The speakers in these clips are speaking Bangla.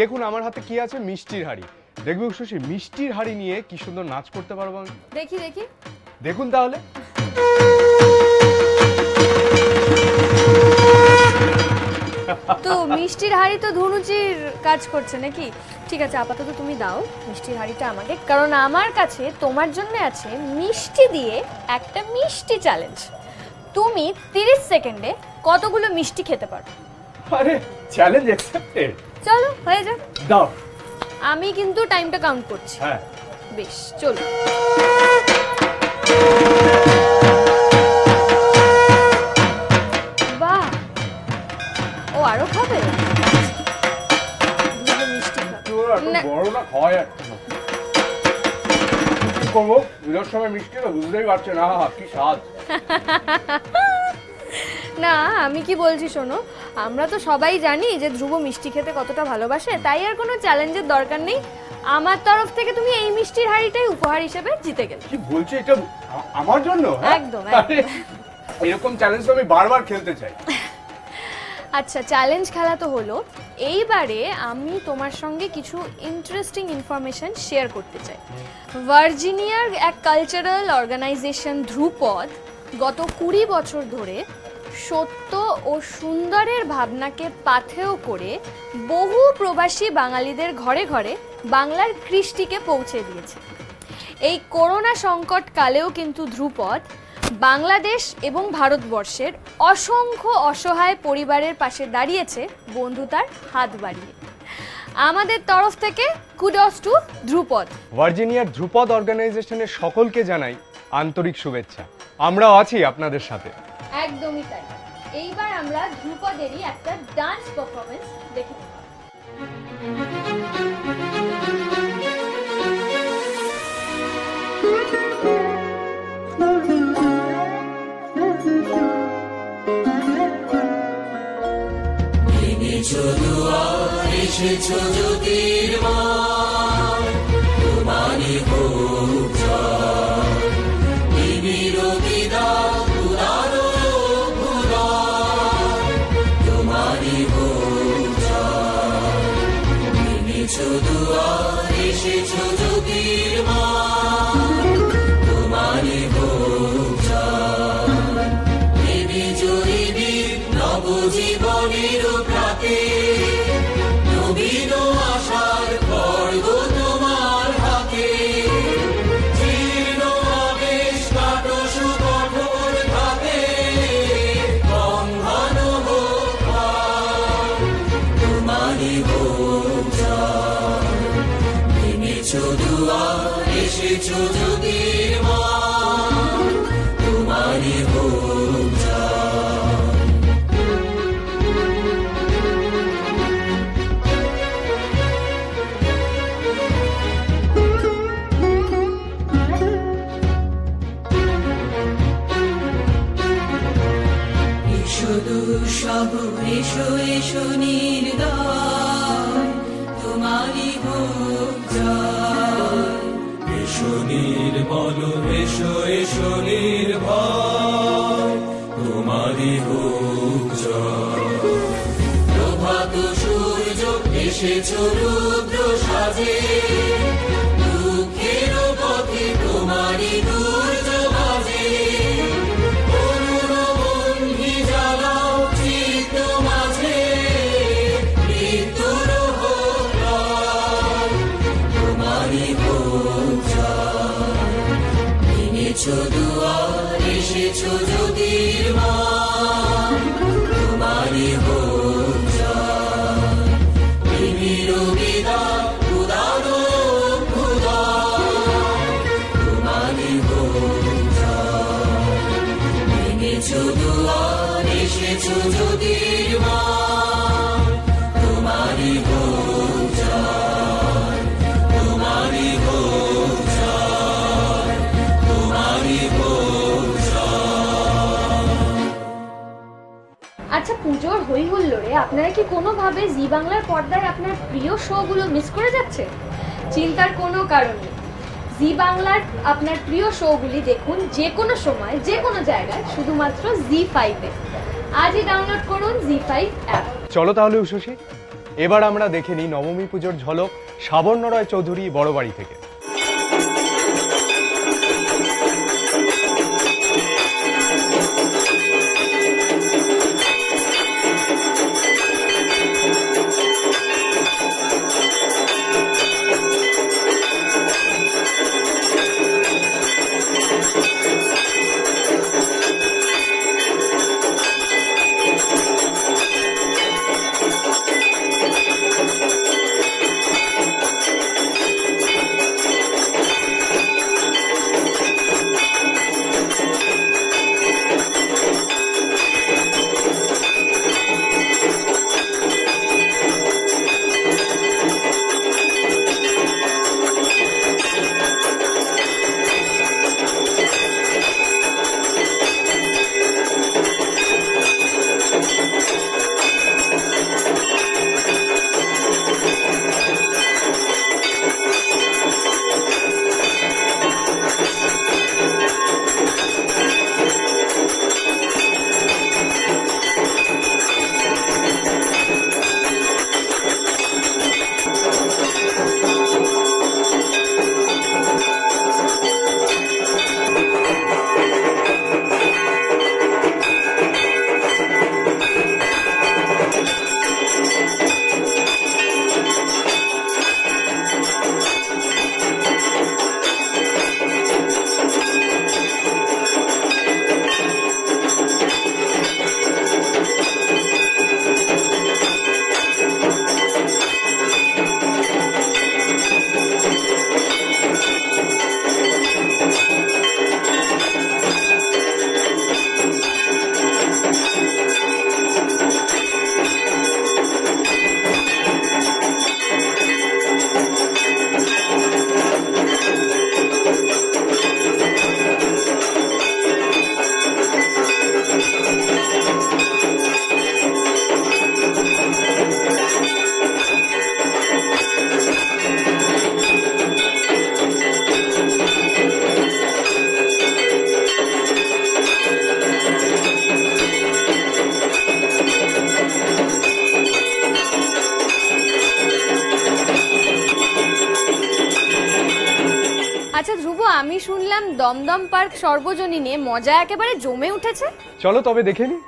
দেখুন আমার হাতে কি আছে, মিষ্টির হাঁড়ি। দেখবে উষসী, মিষ্টির হাঁড়ি নিয়ে কি সুন্দর নাচ করতে পারবো আমি। দেখি দেখি, দেখুন তাহলে। তো মিষ্টির হাঁড়ি তো ধনুচির কাজ করছে নাকি? ঠিক আছে, আপাতত তুমি দাও মিষ্টির হাঁড়িটা আমাকে, কারণ আমার কাছে তোমার জন্য আছে মিষ্টি দিয়ে একটা মিষ্টি চ্যালেঞ্জ। তুমি 30 সেকেন্ডে কতগুলো মিষ্টি খেতে পারো? আরে চ্যালেঞ্জ অ্যাকসেপ্টেড। চলো হয়ে যাক, দাও। আমি কিন্তু টাইমটা কাউন্ট করছি। হ্যাঁ বেশ, চলো। বাহ, ও আরো খাবে? মিষ্টি বড় না খাওয়াই কি করবো, বিরাট সময় মিষ্টি তো বুঝতেই পারছে না কি স্বাদ। না, আমি কি বলছি শোনো, আমরা তো সবাই জানি যে ধ্রুব মিষ্টি খেতে কতটা ভালোবাসে, তাই আর কোনো চ্যালেঞ্জের দরকার নেই। আমার তরফ থেকে তুমি এই মিষ্টির হাঁড়িটাই উপহার হিসেবে জিতে গেলে। কি বলছো, এটা আমার জন্য? একদম। এরকম চ্যালেঞ্জ তো আমি বারবার খেলতে চাই। আচ্ছা, চ্যালেঞ্জ খেলা তো হলো, এইবারে আমি তোমার সঙ্গে কিছু ইন্টারেস্টিং ইনফরমেশন শেয়ার করতে চাই। ভার্জিনিয়ার এক কালচারাল অর্গানাইজেশন ধ্রুপদ গত 20 বছর ধরে সত্য ও সুন্দরের ভাবনাকে পাথেয় করে বহু প্রবাসী বাঙালিদের ঘরে ঘরে বাংলার কৃষ্টিকে পৌঁছে দিয়েছে। এই করোনা সংকট কালেও কিন্তু ধ্রুপদ বাংলাদেশ এবং ভারতবর্ষের অসংখ্য অসহায় পরিবারের পাশে দাঁড়িয়েছে বন্ধুতার হাত বাড়িয়ে। আমাদের তরফ থেকে কুডস টু ধ্রুপদ। ভার্জিনিয়ার ধ্রুপদ অর্গানাইজেশনের সকলকে জানাই আন্তরিক শুভেচ্ছা। আমরা আছি আপনাদের সাথে। একদমই তাই। এইবার আমরা ধ্রুপদেরই একটা ডান্স পারফরম্যান্স দেখে নেব। এসেছো জ্যোতির্ময়, তোমারই হোক জয়, নিবিড় বিদাত উদারো ভুলয়, তোমারই হোক জয়। এনেছো দুয়ার, এসেছো জ্যোতির্ময়, তোমারই হোক জয়, নিবিড় নিবিড় নবজীবনের প্রাতে, নবীন আশার খড়গ তোমার হাতে, জীর্ণ আবেশ কাটো সুকঠোর ঘাতে, বন্ধন হোক পার, তোমারই হোক জয়। এনেছো দুয়ার, এসেছো জ্যোতির্ময়, তোমারই হোক জয়। এসো এসো নির্দয়, তোমারই হোক জয়। এসো নির্মল, এসো এসো নির্ভয়, তোমারই হোক জয়। প্রভাত সূর্য এসেছো রুদ্র সাজে, দুঃখের পথে তোমারই দুর্য বাজে, এনেছো দুয়ার, এসেছো জ্যোতির্ময়, তোমারই হোক জয়, নিবিড় বিদাত উদারো ভুলয়, তোমারই হোক জয়। এনেছো দুয়ার, এসেছো জ্যোতির্ময়, তোমারই হোক জয়, তোমারই হোক জয়, তোমারই হোক জয়। আচ্ছা, পুজোর হই হুল্লোড়ে আপনারা কি কোনোভাবে জি বাংলার পর্দায় আপনার প্রিয় শোগুলো মিস করে যাচ্ছে? চিন্তার কোনো কারণ নেই। জি বাংলার আপনার প্রিয় শোগুলি দেখুন যে কোনো সময় যে কোনো জায়গায় শুধুমাত্র জি5-এ। আজই ডাউনলোড করুন জি5 অ্যাপ। চলো তাহলে উষসী, এবার আমরা দেখে নিই নবমী পুজোর ঝলক সাবর্ণ রায় চৌধুরী বড়বাড়ি থেকে। আচ্ছা ধ্রুব, আমি শুনলাম দমদম পার্ক সর্বজনীনে মজা একেবারে জমে উঠেছে। চলো তবে দেখে নিই।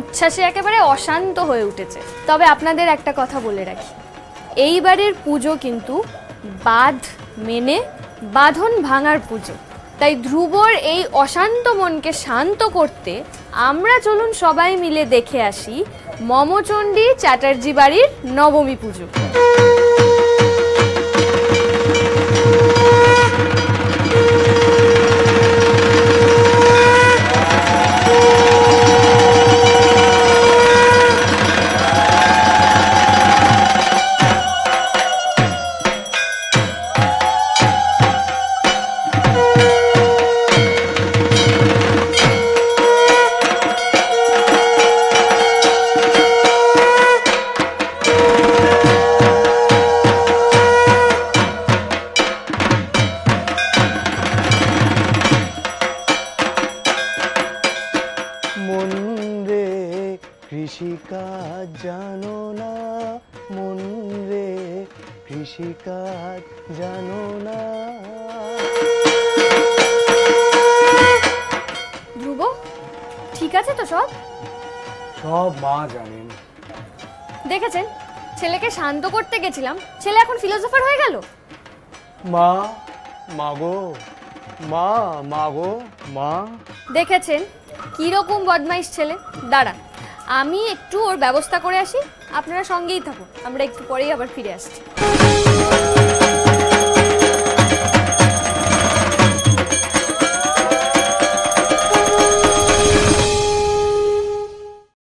উচ্ছ্বাসে একেবারে অশান্ত হয়ে উঠেছে। তবে আপনাদের একটা কথা বলে রাখি, এইবারের পুজো কিন্তু বাঁধ মেনে বাঁধন ভাঙার পুজো। তাই ধ্রুবর এই অশান্ত মনকে শান্ত করতে আমরা চলুন সবাই মিলে দেখে আসি মমচণ্ডী চ্যাটার্জি বাড়ির নবমী পুজো। মন রে কৃষিকাজ জানো না, মন রে কৃষিকাজ জানো না। ধ্রুব, ঠিক আছে তো সব? সব মা জানেন। দেখেছেন, ছেলেকে শান্ত করতে গেছিলাম, ছেলে এখন ফিলোসোফার হয়ে গেল। মা, মাগো, মা, মাগো, মা। দেখেছেন কিরকম বদমাইশ ছেলে। দাঁড়ান, আমি একটু ওর ব্যবস্থা করে আসি, আপনারা সঙ্গেই থাকুন, আমরা একটু পরেই আবার ফিরে আসছি।